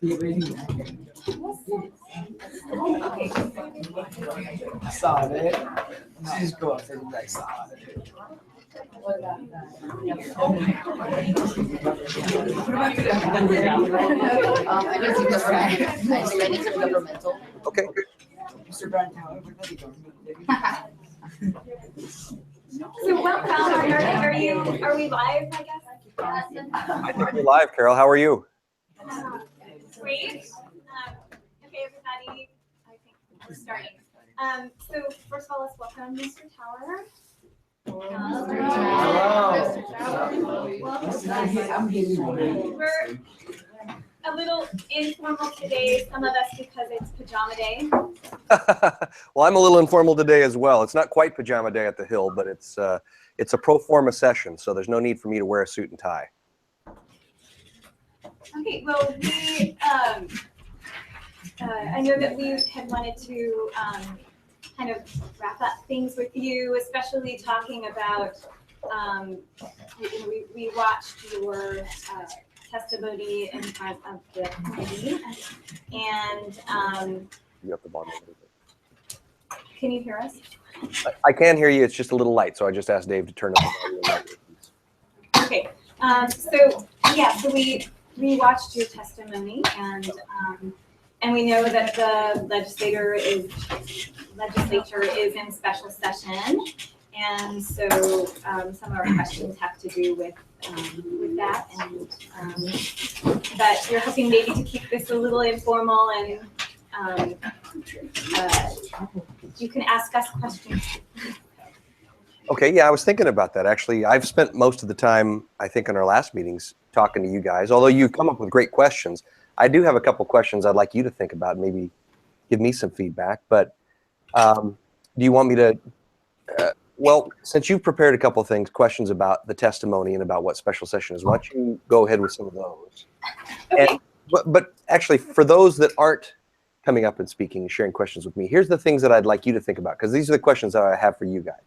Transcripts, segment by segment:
Sale, just go up and like sale. I don't think that's right. I think it's governmental. Okay. Mr. Brown, everybody So welcome, are we live, I guess? I think we're live, Carol. How are you? Great. Okay, everybody, I think we're starting. So first of all, let's welcome Mr. Tower. We're a little informal today, some of us because it's pajama day. Well, I'm a little informal today as well. It's not quite pajama day at the Hill, but it's a pro forma session, so there's no need for me to wear a suit and tie. Okay, well, we, I know that we had wanted to kind of wrap up things with you, especially talking about, we watched your testimony in front of the committee, and You have the bottom a little bit. can you hear us? I can hear you. It's just a little light, so I just asked Dave to turn up the volume. Okay, so yeah, so we watched your testimony, and we know that the legislature is in special session, and so some of our questions have to do with that, and but you're hoping maybe to keep this a little informal, and you can ask us questions. Okay, yeah, I was thinking about that. Actually, I've spent most of the time, I think, in our last meetings talking to you guys. Although you've come up with great questions, I do have a couple questions I'd like you to think about, maybe give me some feedback. But do you want me to, well, since you've prepared a couple of things, questions about the testimony and about what special session is, why don't you go ahead with some of those? Okay. But actually, for those that aren't coming up and speaking and sharing questions with me, here's the things that I'd like you to think about, because these are the questions that I have for you guys.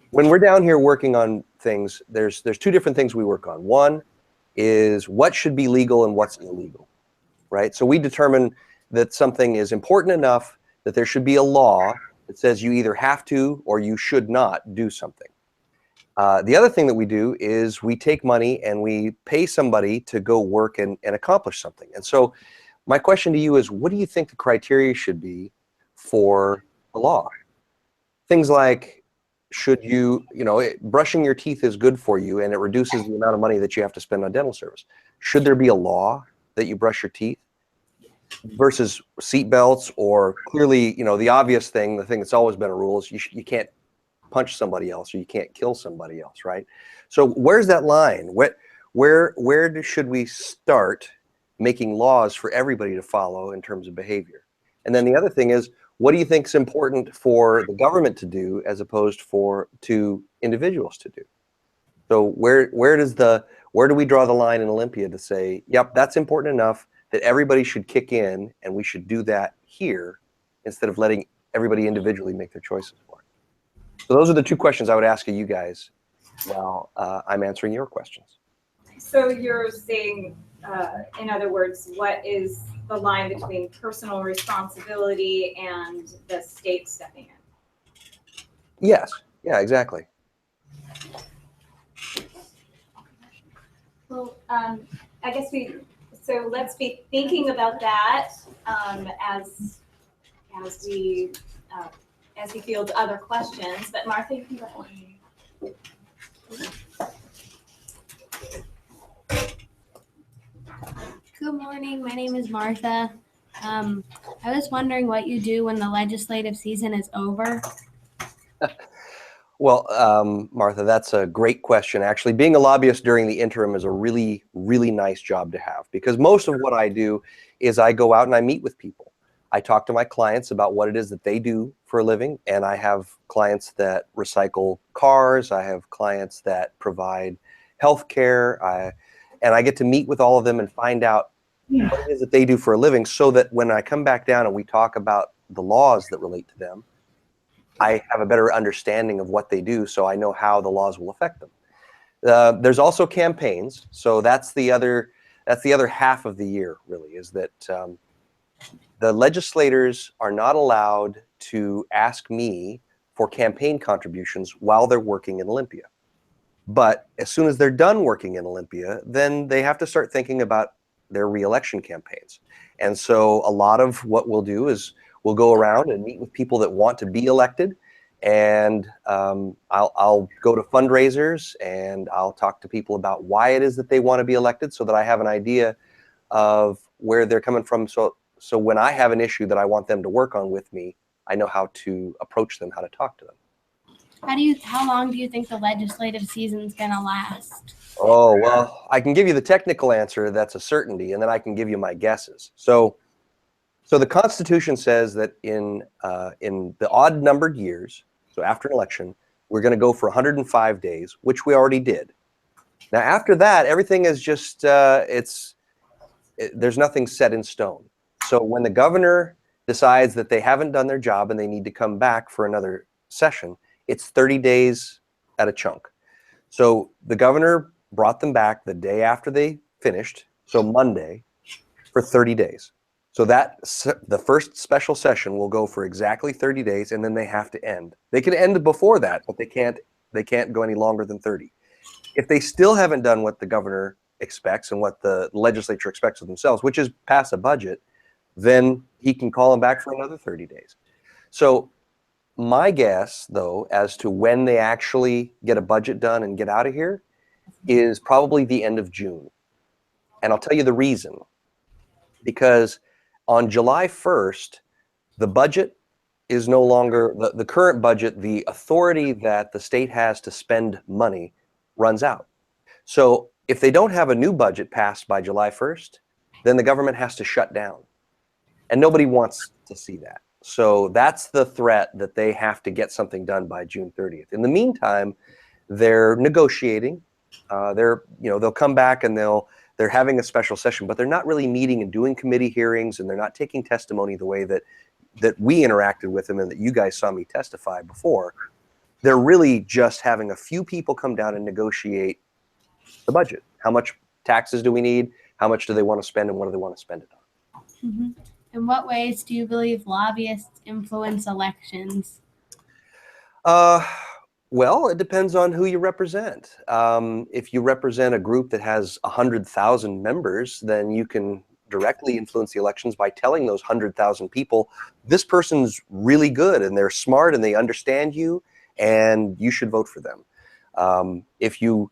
When we're down here working on things, there's two different things we work on. One is what should be legal and what's illegal, right? So we determine that something is important enough that there should be a law that says you either have to or you should not do something. The other thing that we do is we take money and we pay somebody to go work and accomplish something. And so my question to you is, what do you think the criteria should be for a law? Things like, should you, brushing your teeth is good for you and it reduces the amount of money that you have to spend on dental service. Should there be a law that you brush your teeth? Versus seat belts, or clearly, the obvious thing, the thing that's always been a rule is you can't punch somebody else or you can't kill somebody else, right? So where's that line? Where should we start making laws for everybody to follow in terms of behavior? And then the other thing is, what do you think is important for the government to do as opposed to individuals to do? So where do we draw the line in Olympia to say, yep, that's important enough that everybody should kick in and we should do that here instead of letting everybody individually make their choices for it? So those are the two questions I would ask of you guys while I'm answering your questions. So you're saying, in other words, what is the line between personal responsibility and the state stepping in? Yes. Yeah, exactly. Well, I guess so let's be thinking about that as we field other questions. But Martha, you can go ahead. Good morning. My name is Martha. I was wondering what you do when the legislative season is over. Well, Martha, that's a great question. Actually, being a lobbyist during the interim is a really, really nice job to have, because most of what I do is I go out and I meet with people. I talk to my clients about what it is that they do for a living, and I have clients that recycle cars. I have clients that provide health care, and I get to meet with all of them and find out what it is that they do for a living, so that when I come back down and we talk about the laws that relate to them, I have a better understanding of what they do, so I know how the laws will affect them. There's also campaigns, so that's the other that's the other half of the year, really, is that the legislators are not allowed to ask me for campaign contributions while they're working in Olympia. But as soon as they're done working in Olympia, then they have to start thinking about their reelection campaigns. And so a lot of what we'll do is we'll go around and meet with people that want to be elected, and I'll go to fundraisers and I'll talk to people about why it is that they want to be elected, so that I have an idea of where they're coming from. So when I have an issue that I want them to work on with me, I know how to approach them, how to talk to them. How long do you think the legislative season's gonna last? Oh, well, I can give you the technical answer, that's a certainty, and then I can give you my guesses. So the Constitution says that in the odd numbered years, so after an election, we're going to go for 105 days, which we already did. Now, after that, everything is just, there's nothing set in stone. So when the governor decides that they haven't done their job and they need to come back for another session, it's 30 days at a chunk. So the governor brought them back the day after they finished, so Monday, for 30 days. So the first special session will go for exactly 30 days, and then they have to end. They can end before that, but they can't go any longer than 30. If they still haven't done what the governor expects and what the legislature expects of themselves, which is pass a budget, then he can call them back for another 30 days. So my guess, though, as to when they actually get a budget done and get out of here is probably the end of June. And I'll tell you the reason. Because on July 1st, the budget is no longer, the current budget, the authority that the state has to spend money runs out. So if they don't have a new budget passed by July 1st, then the government has to shut down. And nobody wants to see that. So that's the threat, that they have to get something done by June 30th. In the meantime, they're negotiating. They'll come back and they're having a special session, but they're not really meeting and doing committee hearings, and they're not taking testimony the way that we interacted with them and that you guys saw me testify before. They're really just having a few people come down and negotiate the budget. How much taxes do we need? How much do they want to spend, and what do they want to spend it on? Mm-hmm. In what ways do you believe lobbyists influence elections? Well, it depends on who you represent. If you represent a group that has 100,000 members, then you can directly influence the elections by telling those 100,000 people, this person's really good and they're smart and they understand you, and you should vote for them. If you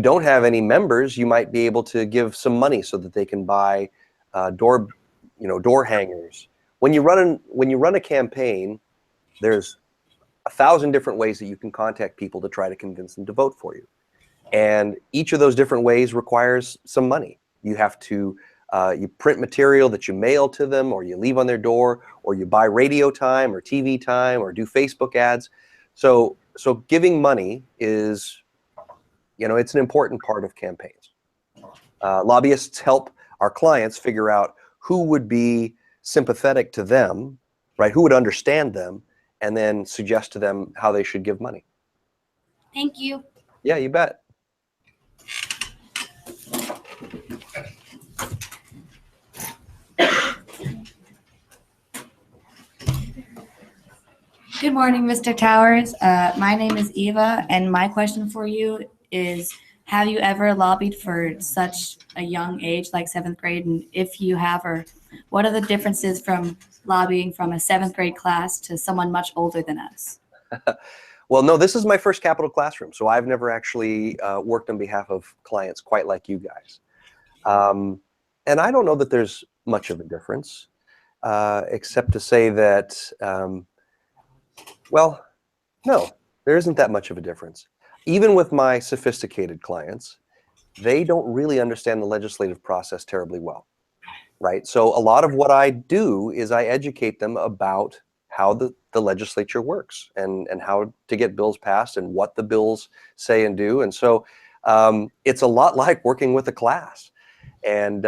don't have any members, you might be able to give some money so that they can buy door hangers. When you run a campaign, there's 1,000 different ways that you can contact people to try to convince them to vote for you. And each of those different ways requires some money. You have to, you print material that you mail to them, or you leave on their door, or you buy radio time or TV time, or do Facebook ads. So giving money is, it's an important part of campaigns. Lobbyists help our clients figure out who would be sympathetic to them, right? Who would understand them, and then suggest to them how they should give money. Thank you. Yeah, you bet. Good morning, Mr. Towers. My name is Eva, and my question for you is, have you ever lobbied for such a young age, like 7th grade? And if you have, or what are the differences from lobbying from a 7th grade class to someone much older than us? Well, no, this is my first Capital Classroom, so I've never actually worked on behalf of clients quite like you guys. And I don't know that there's much of a difference, except to say that, well, no, there isn't that much of a difference. Even with my sophisticated clients, they don't really understand the legislative process terribly well, right? So a lot of what I do is I educate them about how the legislature works and how to get bills passed and what the bills say and do. And so it's a lot like working with a class. And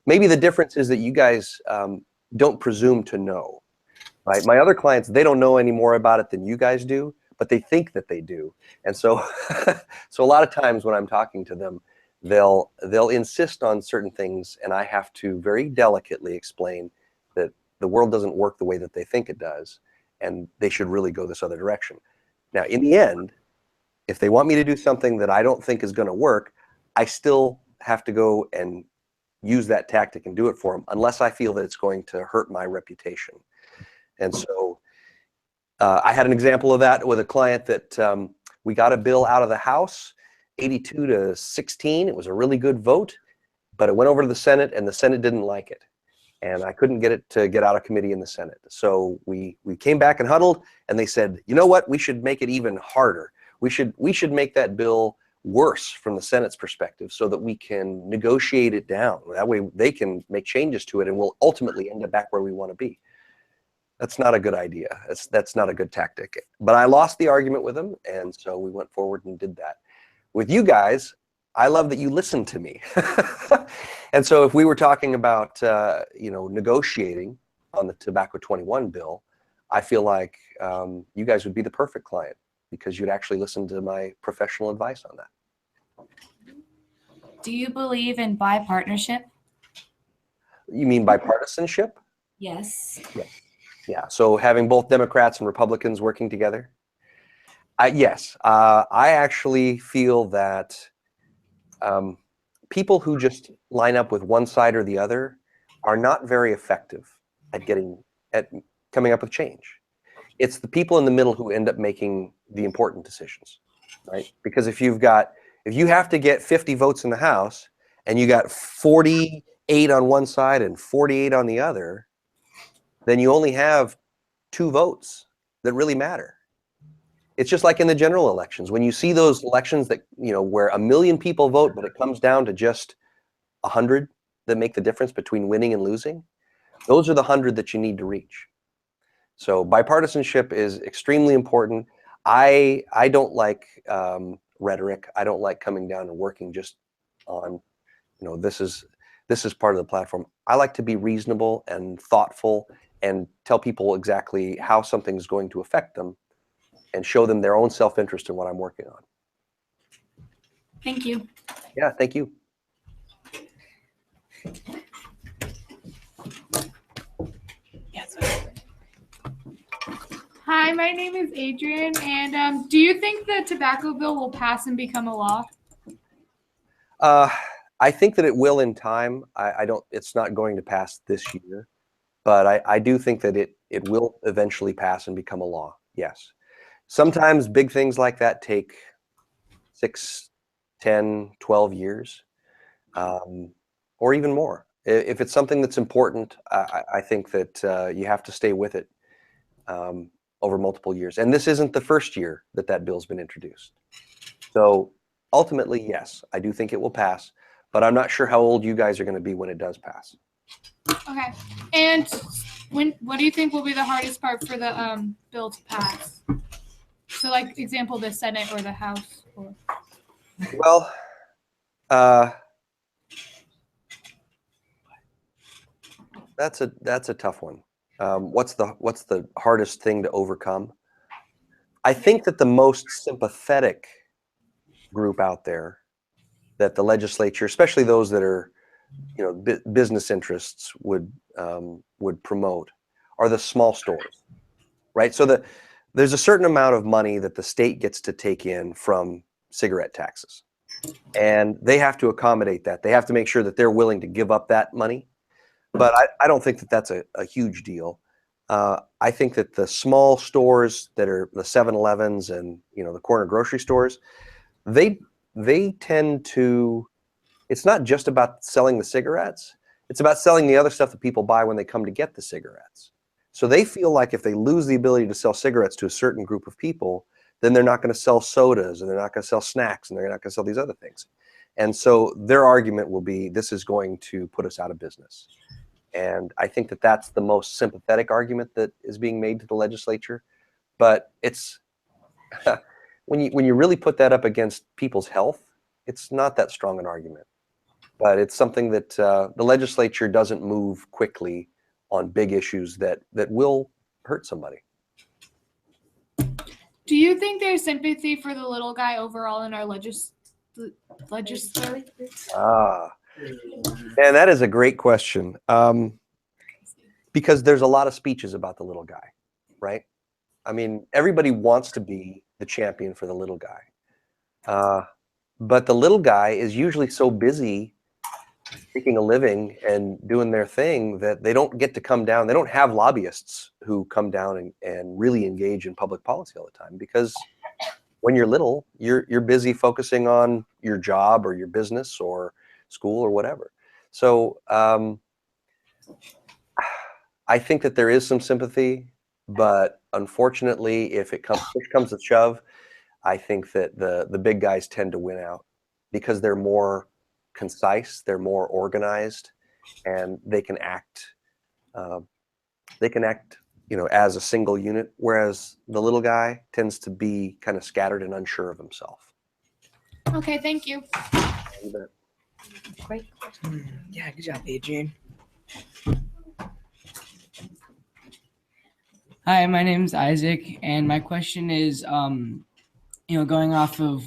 maybe the difference is that you guys don't presume to know, right? My other clients, they don't know any more about it than you guys do, but they think that they do. And so, so a lot of times when I'm talking to them, they'll insist on certain things, and I have to very delicately explain that the world doesn't work the way that they think it does, and they should really go this other direction. Now, in the end, if they want me to do something that I don't think is going to work, I still have to go and use that tactic and do it for them, unless I feel that it's going to hurt my reputation. And so I had an example of that with a client that we got a bill out of the House, 82 to 16. It was a really good vote, but it went over to the Senate, and the Senate didn't like it. And I couldn't get it to get out of committee in the Senate. So we came back and huddled, and they said, you know what, we should make it even harder. We should make that bill worse from the Senate's perspective so that we can negotiate it down. That way they can make changes to it, and we'll ultimately end up back where we want to be. That's not a good idea. That's not a good tactic. But I lost the argument with them, and so we went forward and did that. With you guys, I love that you listened to me. And so if we were talking about negotiating on the Tobacco 21 bill, I feel like you guys would be the perfect client, because you'd actually listen to my professional advice on that. Do you believe in bipartnership? You mean bipartisanship? Yes. Yeah, so having both Democrats and Republicans working together? Yes, I actually feel that people who just line up with one side or the other are not very effective at coming up with change. It's the people in the middle who end up making the important decisions, right? Because if you have to get 50 votes in the House and you got 48 on one side and 48 on the other, then you only have 2 votes that really matter. It's just like in the general elections. When you see those elections that, where 1 million people vote, but it comes down to just 100 that make the difference between winning and losing, those are the 100 that you need to reach. So bipartisanship is extremely important. I don't like rhetoric. I don't like coming down and working just on, this is part of the platform. I like to be reasonable and thoughtful and tell people exactly how something's going to affect them and show them their own self-interest in what I'm working on. Thank you. Yeah, thank you. Hi, my name is Adrian, and do you think the tobacco bill will pass and become a law? I think that it will in time. It's not going to pass this year, but I do think that it will eventually pass and become a law. Yes. Sometimes big things like that take 6, 10, 12 years, or even more. If it's something that's important, I think that you have to stay with it over multiple years. And this isn't the first year that bill's been introduced. So ultimately, yes, I do think it will pass, but I'm not sure how old you guys are going to be when it does pass. Okay. And what do you think will be the hardest part for the bill to pass? So, like, example, the Senate or the House? Well, that's a tough one. What's the hardest thing to overcome? I think that the most sympathetic group out there that the legislature, especially those that are, business interests would promote, are the small stores, right? So there's a certain amount of money that the state gets to take in from cigarette taxes, and they have to accommodate that. They have to make sure that they're willing to give up that money. But I don't think that that's a huge deal. I think that the small stores that are the 7-Elevens and the corner grocery stores, they tend to. It's not just about selling the cigarettes. It's about selling the other stuff that people buy when they come to get the cigarettes. So they feel like if they lose the ability to sell cigarettes to a certain group of people, then they're not going to sell sodas, and they're not going to sell snacks, and they're not going to sell these other things. And so their argument will be, this is going to put us out of business. And I think that that's the most sympathetic argument that is being made to the legislature. But it's when you really put that up against people's health, it's not that strong an argument. But it's something that the legislature doesn't move quickly on big issues that will hurt somebody. Do you think there's sympathy for the little guy overall in our legislator? And that is a great question. Because there's a lot of speeches about the little guy, right? I mean, everybody wants to be the champion for the little guy. But the little guy is usually so busy making a living and doing their thing that they don't get to come down. They don't have lobbyists who come down and really engage in public policy all the time, because when you're little, you're busy focusing on your job or your business or school or whatever. So I think that there is some sympathy, but unfortunately, if push comes to shove, I think that the big guys tend to win out because they're more concise, they're more organized, and they can act. As a single unit, whereas the little guy tends to be kind of scattered and unsure of himself. Okay, thank you. You bet. Great. Yeah, good job, Adrian. Hi, my name's Isaac, and my question is, going off of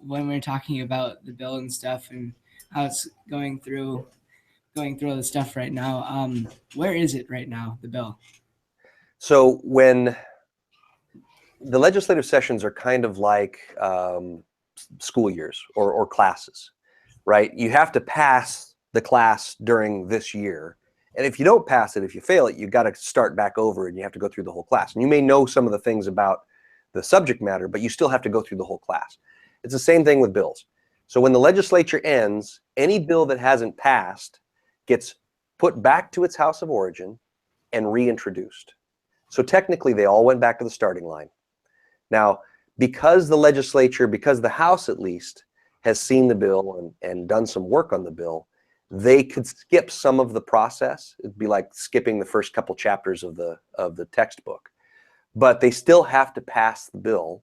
when we're talking about the bill and stuff and how it's going through all the stuff right now. Where is it right now, the bill? So when the legislative sessions are kind of like school years or classes, right? You have to pass the class during this year. And if you don't pass it, if you fail it, you've got to start back over and you have to go through the whole class. And you may know some of the things about the subject matter, but you still have to go through the whole class. It's the same thing with bills. So when the legislature ends, any bill that hasn't passed gets put back to its house of origin and reintroduced. So technically, they all went back to the starting line. Now, because the House at least, has seen the bill and done some work on the bill, they could skip some of the process. It'd be like skipping the first couple chapters of the textbook. But they still have to pass the bill,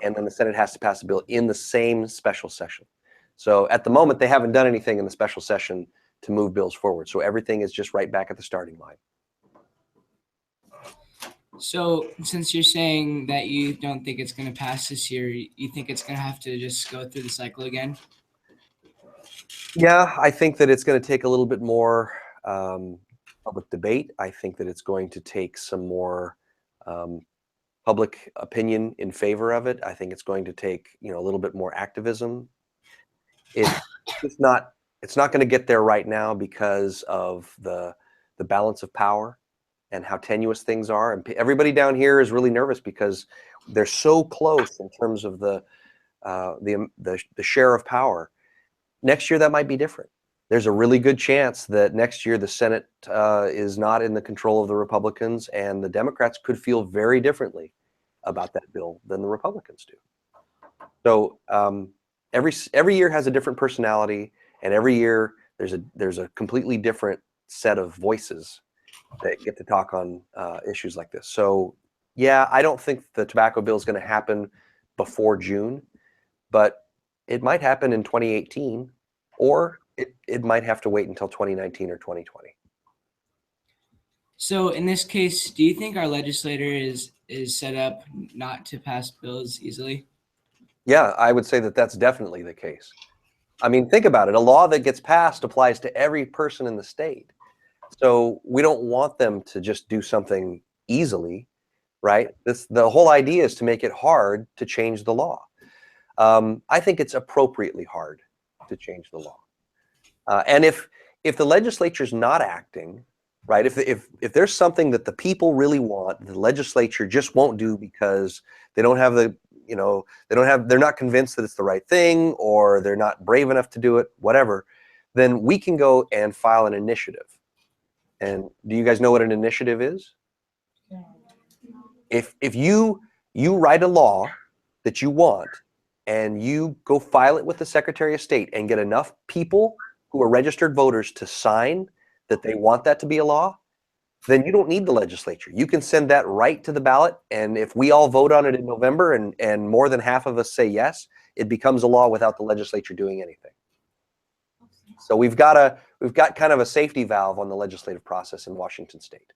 and then the Senate has to pass the bill in the same special session. So at the moment, they haven't done anything in the special session to move bills forward. So everything is just right back at the starting line. So since you're saying that you don't think it's going to pass this year, you think it's going to have to just go through the cycle again? Yeah, I think that it's going to take a little bit more public debate. I think that it's going to take some more public opinion in favor of it. I think it's going to take a little bit more activism. It's not going to get there right now because of the balance of power and how tenuous things are. And everybody down here is really nervous because they're so close in terms of the share of power. Next year, that might be different. There's a really good chance that next year the Senate is not in the control of the Republicans, and the Democrats could feel very differently about that bill than the Republicans do. So every year has a different personality, and every year there's a completely different set of voices that get to talk on issues like this. So yeah, I don't think the tobacco bill is going to happen before June, but it might happen in 2018, or it might have to wait until 2019 or 2020. So in this case, do you think our legislator is set up not to pass bills easily? Yeah, I would say that that's definitely the case. I mean, think about it. A law that gets passed applies to every person in the state. So we don't want them to just do something easily, right? The whole idea is to make it hard to change the law. I think it's appropriately hard to change the law. And if the legislature's not acting, right, if there's something that the people really want, the legislature just won't do because they don't have they're not convinced that it's the right thing, or they're not brave enough to do it, whatever, then we can go and file an initiative. And do you guys know what an initiative is? If you write a law that you want, and you go file it with the Secretary of State and get enough people who are registered voters to sign that they want that to be a law, then you don't need the legislature. You can send that right to the ballot, and if we all vote on it in November and more than half of us say yes, it becomes a law without the legislature doing anything. So we've got kind of a safety valve on the legislative process in Washington State.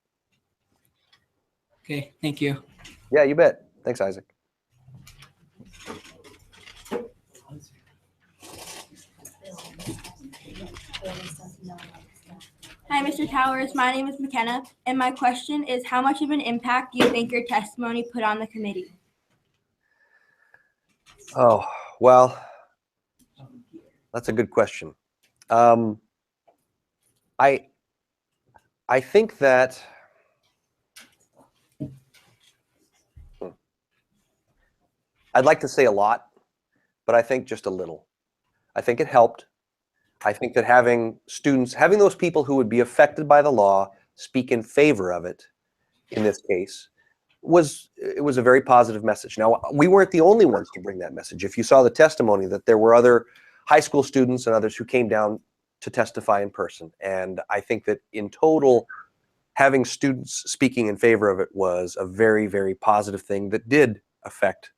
Okay, thank you. Yeah, you bet. Thanks, Isaac. Hi, Mr. Towers. My name is McKenna, and my question is, how much of an impact do you think your testimony put on the committee? Oh, well, that's a good question. I think that I'd like to say a lot, but I think just a little. I think it helped. I think that having those people who would be affected by the law speak in favor of it, in this case, was a very positive message. Now, we weren't the only ones to bring that message. If you saw the testimony, that there were other high school students and others who came down to testify in person. And I think that in total, having students speaking in favor of it was a very, very positive thing that did affect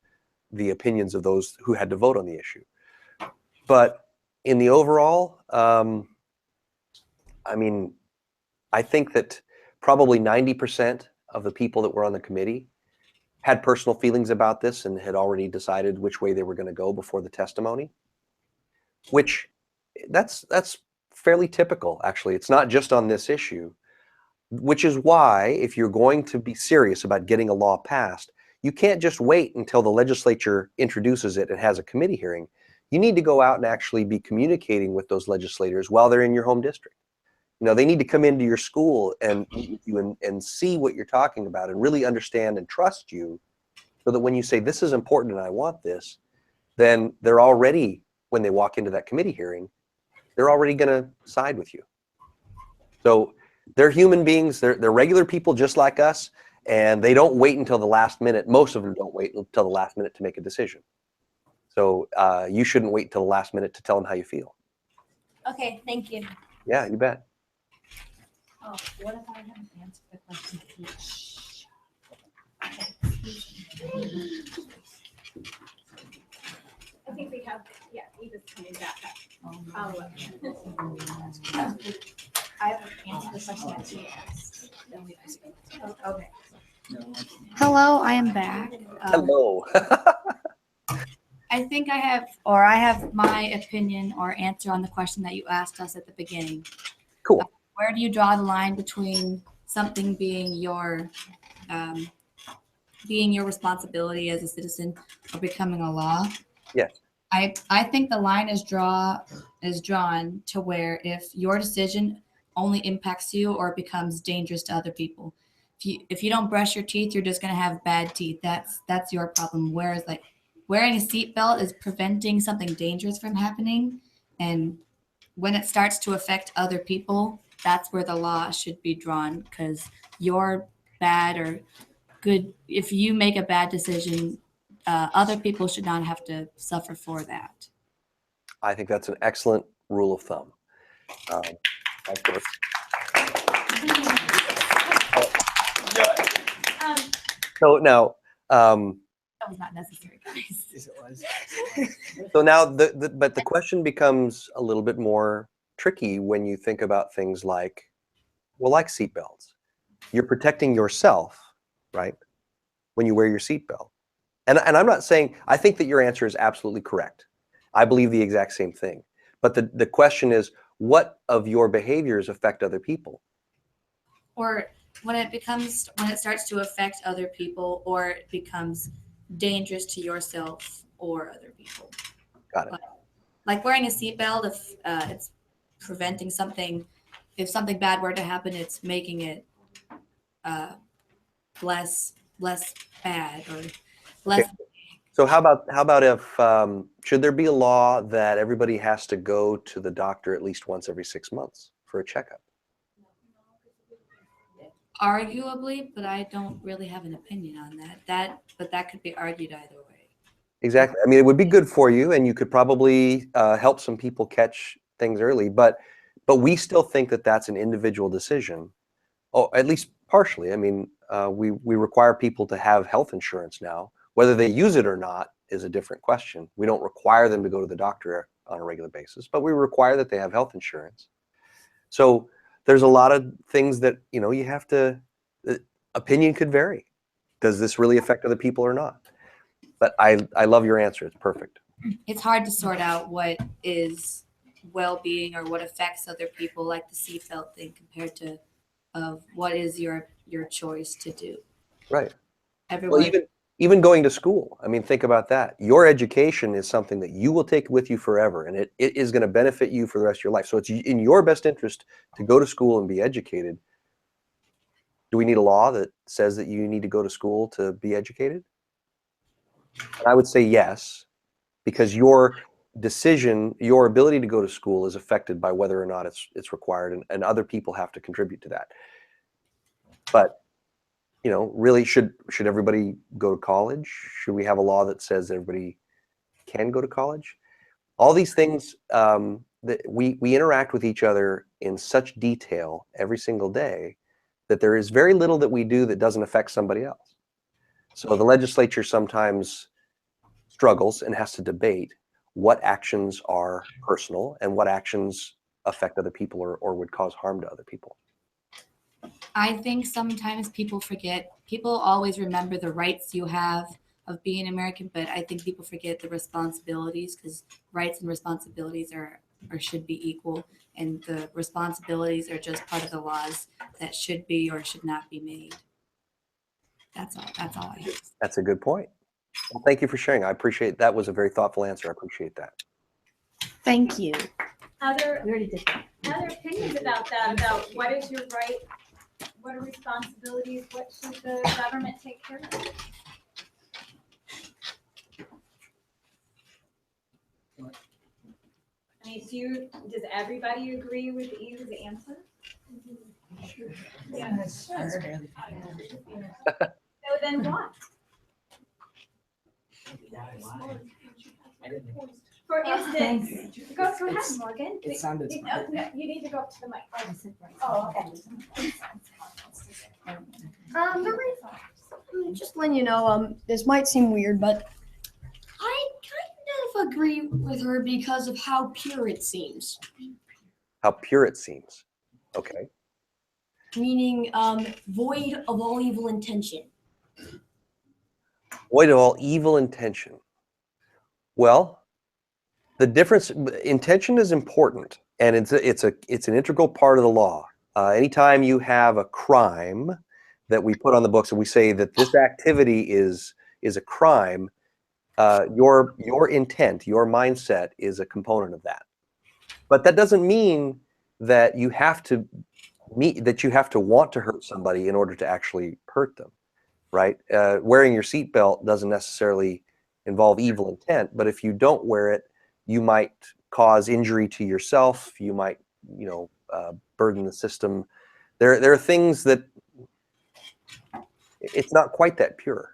the opinions of those who had to vote on the issue. But in the overall, I mean, I think that probably 90% of the people that were on the committee had personal feelings about this and had already decided which way they were going to go before the testimony, which that's fairly typical, actually. It's not just on this issue, which is why if you're going to be serious about getting a law passed, you can't just wait until the legislature introduces it and has a committee hearing. You need to go out and actually be communicating with those legislators while they're in your home district. You know, they need to come into your school and meet with you and see what you're talking about and really understand and trust you, so that when you say this is important and I want this, then they're already, when they walk into that committee hearing, they're already going to side with you. So they're human beings, they're regular people just like us, and they don't wait until the last minute. Most of them don't wait until the last minute to make a decision. So you shouldn't wait until the last minute to tell them how you feel. Okay, thank you. Yeah, you bet. Oh, what if I haven't answered the question? I think we have, yeah, we just coming back up. Follow up. I haven't answered the question that she asked. Okay. Hello, I am back. Hello. I think I have my opinion or answer on the question that you asked us at the beginning. Cool. Where do you draw the line between something being your responsibility as a citizen or becoming a law? Yes. I think the line is drawn to where if your decision only impacts you or becomes dangerous to other people. If you don't brush your teeth, you're just gonna have bad teeth. That's your problem. Whereas like wearing a seatbelt is preventing something dangerous from happening, and when it starts to affect other people, that's where the law should be drawn, because you're bad or good. If you make a bad decision, other people should not have to suffer for that. I think that's an excellent rule of thumb. Of course. So now, That was not necessary, guys. Yes, it was. so now but the question becomes a little bit more tricky when you think about things like, well, like seatbelts. You're protecting yourself, right, when you wear your seatbelt. And I'm not saying, I think that your answer is absolutely correct. I believe the exact same thing. But the question is, what of your behaviors affect other people? Or when it starts to affect other people, or it becomes dangerous to yourself or other people. Got it. Like wearing a seatbelt, if it's preventing something, if something bad were to happen, it's making it less bad or less. Okay. So how about if should there be a law that everybody has to go to the doctor at least once every 6 months for a checkup? Arguably, but I don't really have an opinion on that. But that could be argued either way. Exactly. I mean, it would be good for you, and you could probably help some people catch things early. But we still think that that's an individual decision. Oh, at least partially. I mean, we require people to have health insurance now. Whether they use it or not is a different question. We don't require them to go to the doctor on a regular basis, but we require that they have health insurance. So there's a lot of things that, you know, you have to, opinion could vary. Does this really affect other people or not? But I love your answer. It's perfect. It's hard to sort out what is well-being or what affects other people, like the seatbelt thing, compared to of what is your choice to do. Right. Everyone. Well, even going to school. I mean, think about that. Your education is something that you will take with you forever, and it is going to benefit you for the rest of your life. So it's in your best interest to go to school and be educated. Do we need a law that says that you need to go to school to be educated? And I would say yes, because your decision, your ability to go to school is affected by whether or not it's required, and other people have to contribute to that. But really, should everybody go to college? Should we have a law that says everybody can go to college? All these things that we interact with each other in such detail every single day that there is very little that we do that doesn't affect somebody else. So the legislature sometimes struggles and has to debate what actions are personal and what actions affect other people or would cause harm to other people. I think sometimes people always remember the rights you have of being American, but I think people forget the responsibilities, because rights and responsibilities are should be equal, and the responsibilities are just part of the laws that should be or should not be made. That's all I have. That's a good point. Well, thank you for sharing. I appreciate that. Was a very thoughtful answer. I appreciate that. Thank you. Other We already did that. other opinions about that, about what is your right, what are responsibilities, what should the government take care of? I mean, does everybody agree with Eve's answer? Yes. So then what? For instance, go ahead, Morgan. It sounded smart. No, you need to go up to the mic. Oh, okay. Just letting you know, this might seem weird, but I kind of agree with her because of how pure it seems. How pure it seems. Okay. Meaning, void of all evil intention. Void of all evil intention. Well, the difference, intention is important, and it's an integral part of the law. Anytime you have a crime that we put on the books and we say that this activity is a crime, your intent, your mindset is a component of that. But that doesn't mean that you have to want to hurt somebody in order to actually hurt them, right? Wearing your seatbelt doesn't necessarily involve evil intent, but if you don't wear it, you might cause injury to yourself. You might, burden the system. There are things that it's not quite that pure.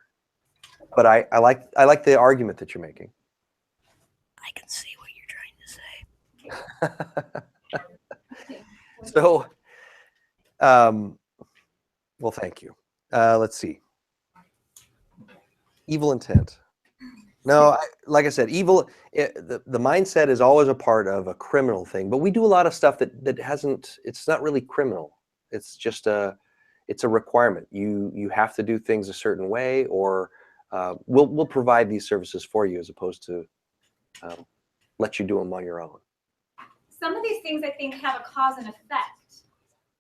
But I like the argument that you're making. I can see what you're trying to say. So, well, thank you. Let's see. Evil intent. No, like I said, evil. The mindset is always a part of a criminal thing, but we do a lot of stuff that hasn't. It's not really criminal. It's just it's a requirement. You have to do things a certain way, or we'll provide these services for you as opposed to let you do them on your own. Some of these things I think have a cause and effect,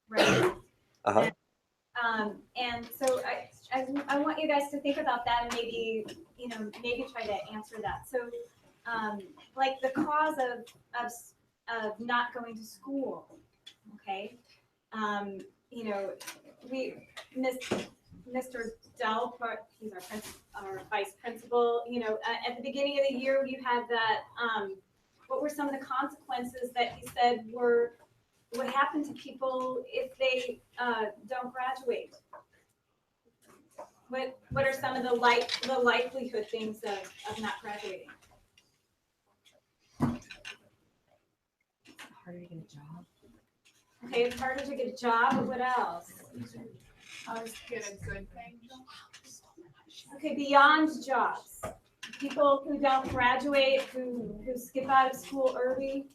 right? Uh-huh. And so I want you guys to think about that and maybe try to answer that. So, like the cause of not going to school, okay? Mr. Dell, he's our vice principal. At the beginning of the year, you had that. What were some of the consequences that he said would happen to people if they don't graduate? What are some of the likelihood things of not graduating? Harder to get a job. Okay, it's harder to get a job, but what else? Get a good paying job. Okay, beyond jobs. People who don't graduate, who skip out of school early.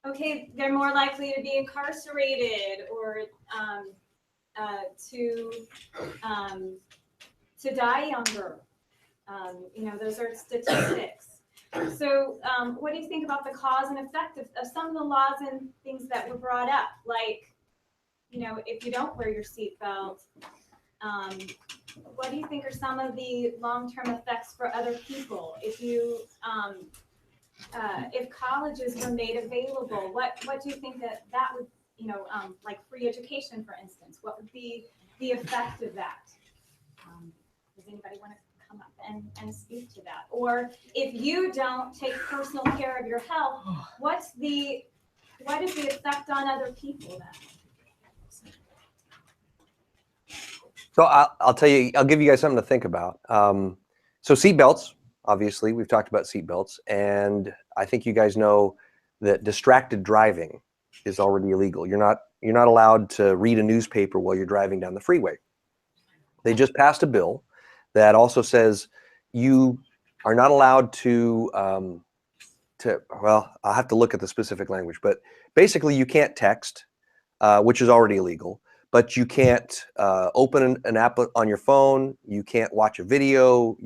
Okay, they're more likely to be incarcerated or to die younger. Those are statistics. So what do you think about the cause and effect of some of the laws and things that were brought up? Like, you know, if you don't wear your seatbelt, what do you think are some of the long-term effects for other people? If you, if colleges were made available, what do you think that would, you know, like free education, for instance, what would be the effect of that? Does anybody want to come up and speak to that? Or if you don't take personal care of your health, what is the effect on other people then? So I'll tell you, I'll give you guys something to think about. So seatbelts, obviously, we've talked about seatbelts, and I think you guys know that distracted driving is already illegal. You're not allowed to read a newspaper while you're driving down the freeway. They just passed a bill that also says you are not allowed to, well, I'll have to look at the specific language, but basically you can't text, which is already illegal. But you can't open an app on your phone. You can't watch a video.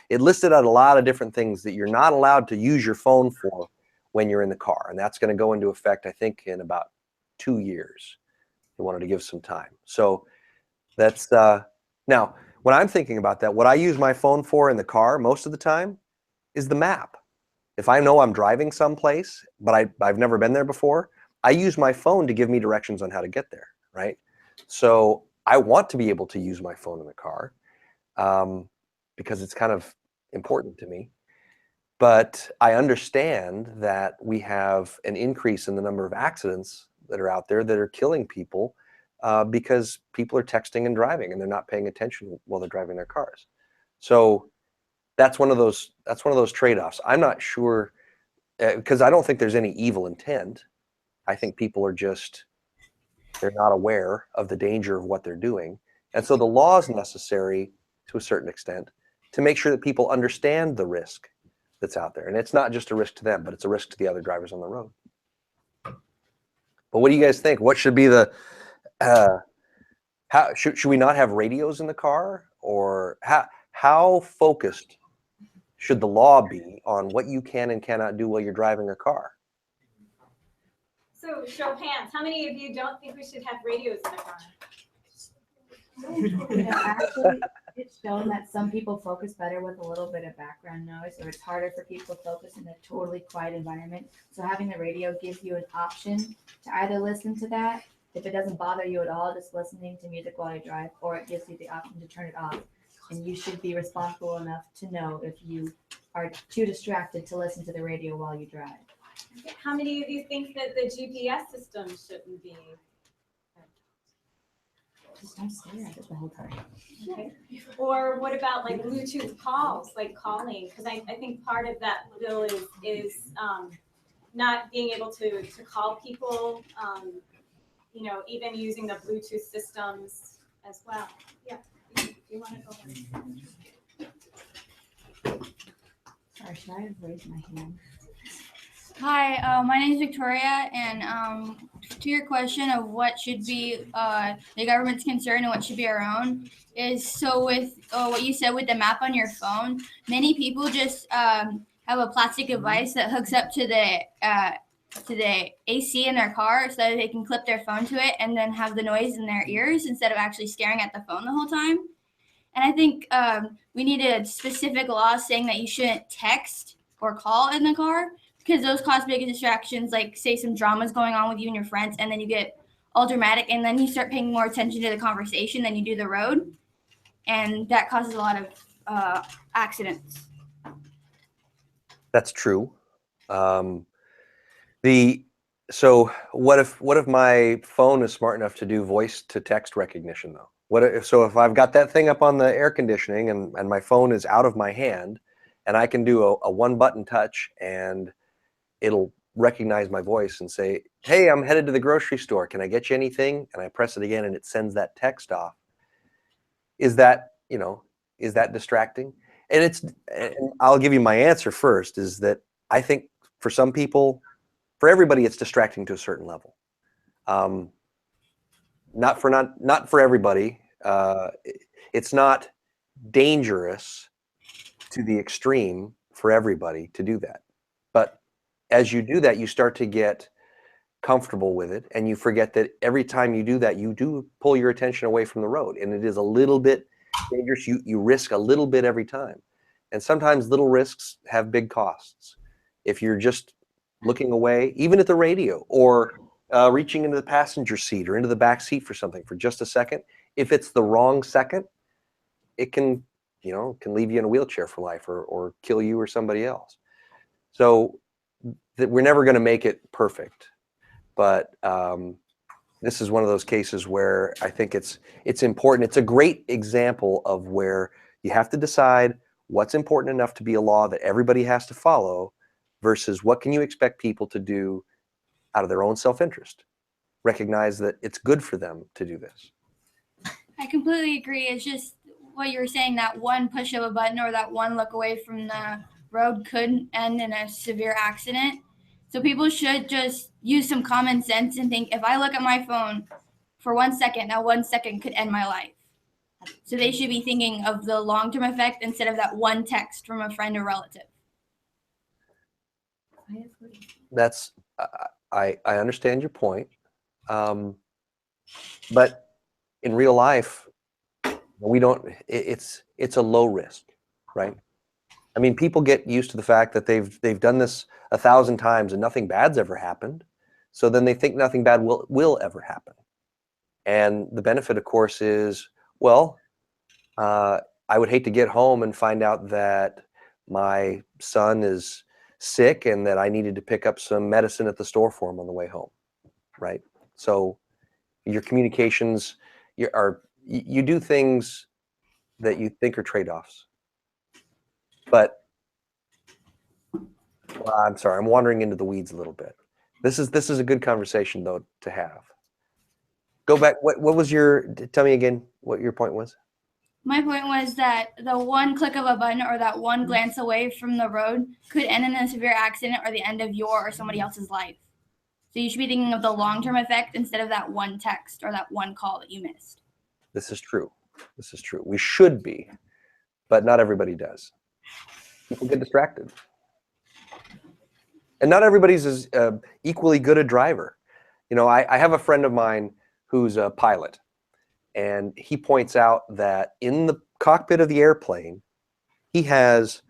It listed out a lot of different things that you're not allowed to use your phone for when you're in the car. And that's going to go into effect, I think, in about 2 years. They wanted to give some time. So that's, now, when I'm thinking about that, what I use my phone for in the car most of the time is the map. If I know I'm driving someplace, but I've never been there before, I use my phone to give me directions on how to get there, right? So I want to be able to use my phone in the car because it's kind of important to me. But I understand that we have an increase in the number of accidents that are out there that are killing people because people are texting and driving and they're not paying attention while they're driving their cars. So that's one of those trade-offs. I'm not sure because I don't think there's any evil intent. I think people are just, they're not aware of the danger of what they're doing. And so the law is necessary to a certain extent to make sure that people understand the risk that's out there. And it's not just a risk to them, but it's a risk to the other drivers on the road. But what do you guys think? What should be the, should we not have radios in the car? Or how focused should the law be on what you can and cannot do while you're driving a car? So show of hands, how many of you don't think we should have radios in the car? Actually, it's shown that some people focus better with a little bit of background noise, or it's harder for people to focus in a totally quiet environment. So having the radio gives you an option to either listen to that, if it doesn't bother you at all, just listening to music while you drive, or it gives you the option to turn it off. And you should be responsible enough to know if you are too distracted to listen to the radio while you drive. How many of you think that the GPS system shouldn't be? Just don't stare at it the whole time. Okay. Or what about like Bluetooth calls, like calling? Because I think part of that bill is not being able to call people, you know, even using the Bluetooth systems as well. Yeah, you want to go ahead. Sorry, should I have raised my hand? Hi, my name is Victoria, and to your question of what should be the government's concern and what should be our own is, so with what you said with the map on your phone, many people just have a plastic device that hooks up to the AC in their car so that they can clip their phone to it and then have the noise in their ears instead of actually staring at the phone the whole time. And I think we need a specific law saying that you shouldn't text or call in the car, because those cause big distractions, like say some drama's going on with you and your friends, and then you get all dramatic, and then you start paying more attention to the conversation than you do the road, and that causes a lot of accidents. That's true. So what if my phone is smart enough to do voice to text recognition though? If I've got that thing up on the air conditioning and my phone is out of my hand, and I can do a one button touch and it'll recognize my voice and say, hey, I'm headed to the grocery store. Can I get you anything? And I press it again and it sends that text off. Is that distracting? And I'll give you my answer first, is that I think for some people, for everybody, it's distracting to a certain level. Not for everybody. It's not dangerous to the extreme for everybody to do that. But as you do that, you start to get comfortable with it, and you forget that every time you do that, you do pull your attention away from the road, and it is a little bit dangerous. You risk a little bit every time, and sometimes little risks have big costs. If you're just looking away, even at the radio, or reaching into the passenger seat or into the back seat for something for just a second, if it's the wrong second, it can, can leave you in a wheelchair for life, or kill you or somebody else. So we're never going to make it perfect, but this is one of those cases where I think it's important. It's a great example of where you have to decide what's important enough to be a law that everybody has to follow versus what can you expect people to do out of their own self-interest. Recognize that it's good for them to do this. I completely agree. It's just what you were saying, that one push of a button or that one look away from the road could end in a severe accident. So people should just use some common sense and think, if I look at my phone for 1 second, that 1 second could end my life. So they should be thinking of the long-term effect instead of that one text from a friend or relative. That's, I understand your point. But in real life, it's a low risk, right? I mean, people get used to the fact that they've done this 1,000 times and nothing bad's ever happened. So then they think nothing bad will ever happen. And the benefit, of course, is, well, I would hate to get home and find out that my son is sick and that I needed to pick up some medicine at the store for him on the way home, right? So your communications, you do things that you think are trade-offs. But well, I'm sorry, I'm wandering into the weeds a little bit. This is a good conversation though to have. Go back. What was tell me again what your point was? My point was that the one click of a button or that one glance away from the road could end in a severe accident or the end of your or somebody else's life. So you should be thinking of the long-term effect instead of that one text or that one call that you missed. This is true. This is true. We should be, but not everybody does. People get distracted. And not everybody's as equally good a driver. I have a friend of mine who's a pilot, and he points out that in the cockpit of the airplane, he has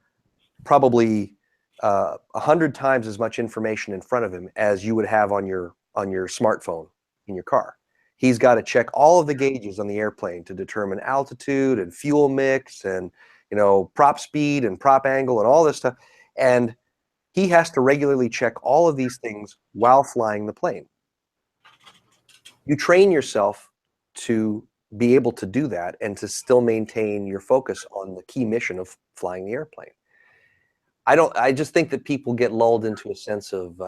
probably 100 times as much information in front of him as you would have on your smartphone in your car. He's got to check all of the gauges on the airplane to determine altitude and fuel mix and prop speed and prop angle and all this stuff. And he has to regularly check all of these things while flying the plane. You train yourself to be able to do that and to still maintain your focus on the key mission of flying the airplane. I just think that people get lulled into a sense of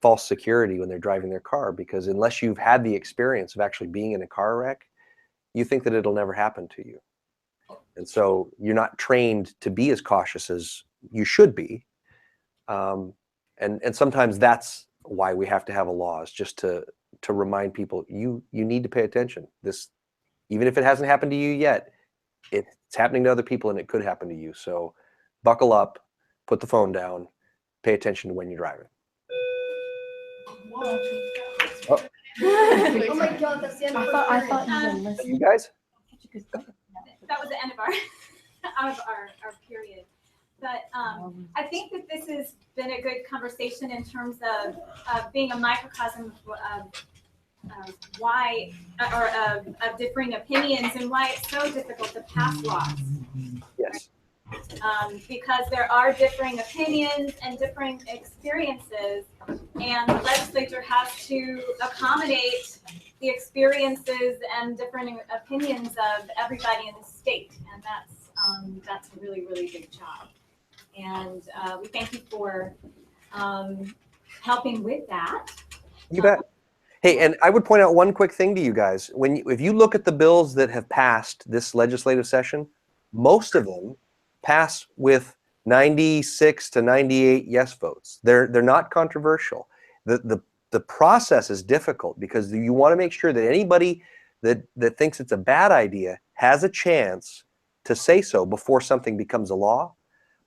false security when they're driving their car, because unless you've had the experience of actually being in a car wreck, you think that it'll never happen to you. And so you're not trained to be as cautious as you should be. And sometimes that's why we have to have a law, is just to remind people, you need to pay attention. This, even if it hasn't happened to you yet, it's happening to other people and it could happen to you. So buckle up, put the phone down, pay attention to when you're driving. Oh. Oh my God, that's the end of I thought you were listening. You guys? That was the end of our period. But I think that this has been a good conversation in terms of being a microcosm of why, or of differing opinions and why it's so difficult to pass laws. Yes. Because there are differing opinions and differing experiences, and the legislature has to accommodate the experiences and different opinions of everybody in the state, and that's a really, really big job. And we thank you for helping with that. You bet. Hey, and I would point out one quick thing to you guys. If you look at the bills that have passed this legislative session, most of them pass with 96 to 98 yes votes. They're not controversial. The process is difficult because you want to make sure that anybody that thinks it's a bad idea has a chance to say so before something becomes a law.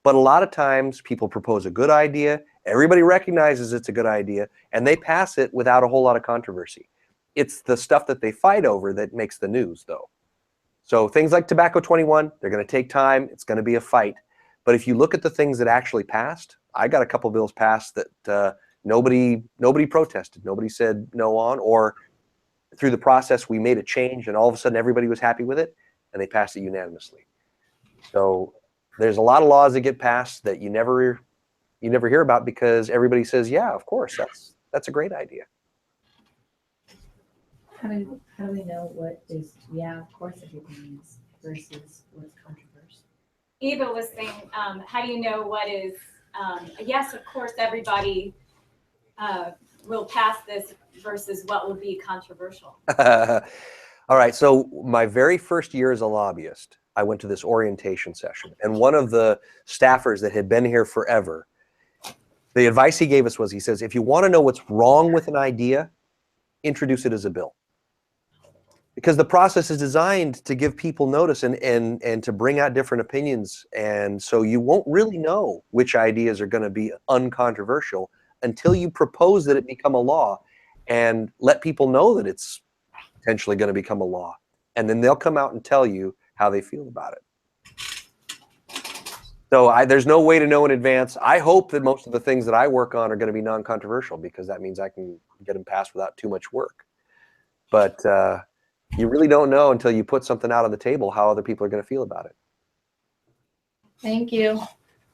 But a lot of times people propose a good idea, everybody recognizes it's a good idea, and they pass it without a whole lot of controversy. It's the stuff that they fight over that makes the news, though. So things like Tobacco 21, they're going to take time. It's going to be a fight. But if you look at the things that actually passed, I got a couple bills passed that nobody protested. Nobody said no on, or through the process we made a change and all of a sudden everybody was happy with it and they passed it unanimously. So there's a lot of laws that get passed that you never hear about because everybody says, yeah, of course, that's a great idea. How do we know what is, yeah, of course everything is versus what's controversial? Eva was saying, how do you know what is, yes, of course, everybody will pass this versus what will be controversial? All right, so my very first year as a lobbyist, I went to this orientation session, and one of the staffers that had been here forever, the advice he gave us was, he says, if you want to know what's wrong with an idea, introduce it as a bill. Because the process is designed to give people notice and to bring out different opinions. And so you won't really know which ideas are going to be uncontroversial until you propose that it become a law and let people know that it's potentially going to become a law. And then they'll come out and tell you how they feel about it. So there's no way to know in advance. I hope that most of the things that I work on are going to be non-controversial because that means I can get them passed without too much work. But you really don't know until you put something out on the table how other people are going to feel about it. Thank you.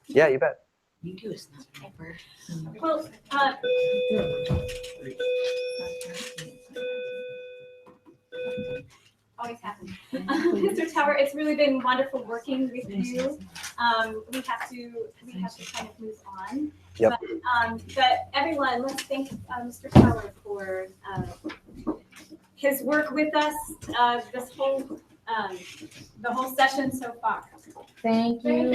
Yeah, you bet. You do a snap paper. Well, always happens. Mr. Tower, it's really been wonderful working with you. We have to kind of move on. Yep. But everyone, let's thank Mr. Tower for his work with us this whole the whole session so far. Thank you.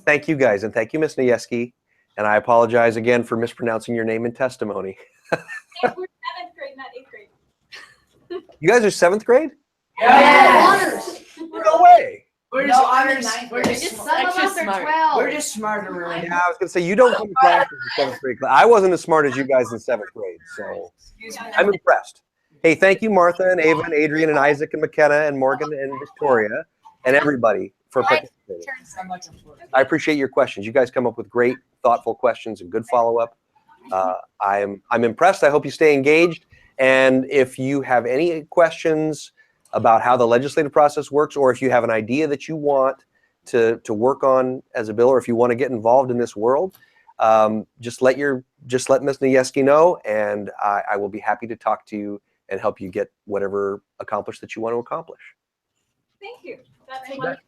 Thank you guys, and thank you, Ms. Nijeski. And I apologize again for mispronouncing your name in testimony. And we're 7th grade, not 8th grade. You guys are 7th grade? Yes. No way. We're just we're just extra smart. We're just smarter, really. Yeah, I was gonna say you don't come across as a 7th grade class. I wasn't as smart as you guys in 7th grade, so I'm impressed. Hey, thank you, Martha and Ava and Adrian and Isaac and McKenna and Morgan and Victoria and everybody for participating. I appreciate your questions. You guys come up with great, thoughtful questions and good follow-up. I'm impressed. I hope you stay engaged. And if you have any questions about how the legislative process works, or if you have an idea that you want to work on as a bill, or if you want to get involved in this world, just let Ms. Nijeski know, and I will be happy to talk to you and help you get whatever accomplished that you want to accomplish. Thank you. That's wonderful.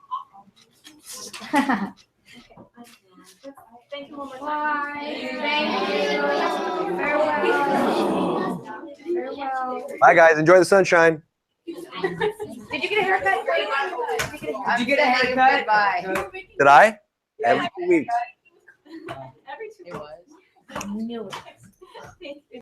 Thank you one more time. Farewell. Bye, guys. Enjoy the sunshine. Did you get a haircut? Did you get a haircut? Bye. Did I? Every 2 weeks. Every 2 weeks. I knew it. Thank you.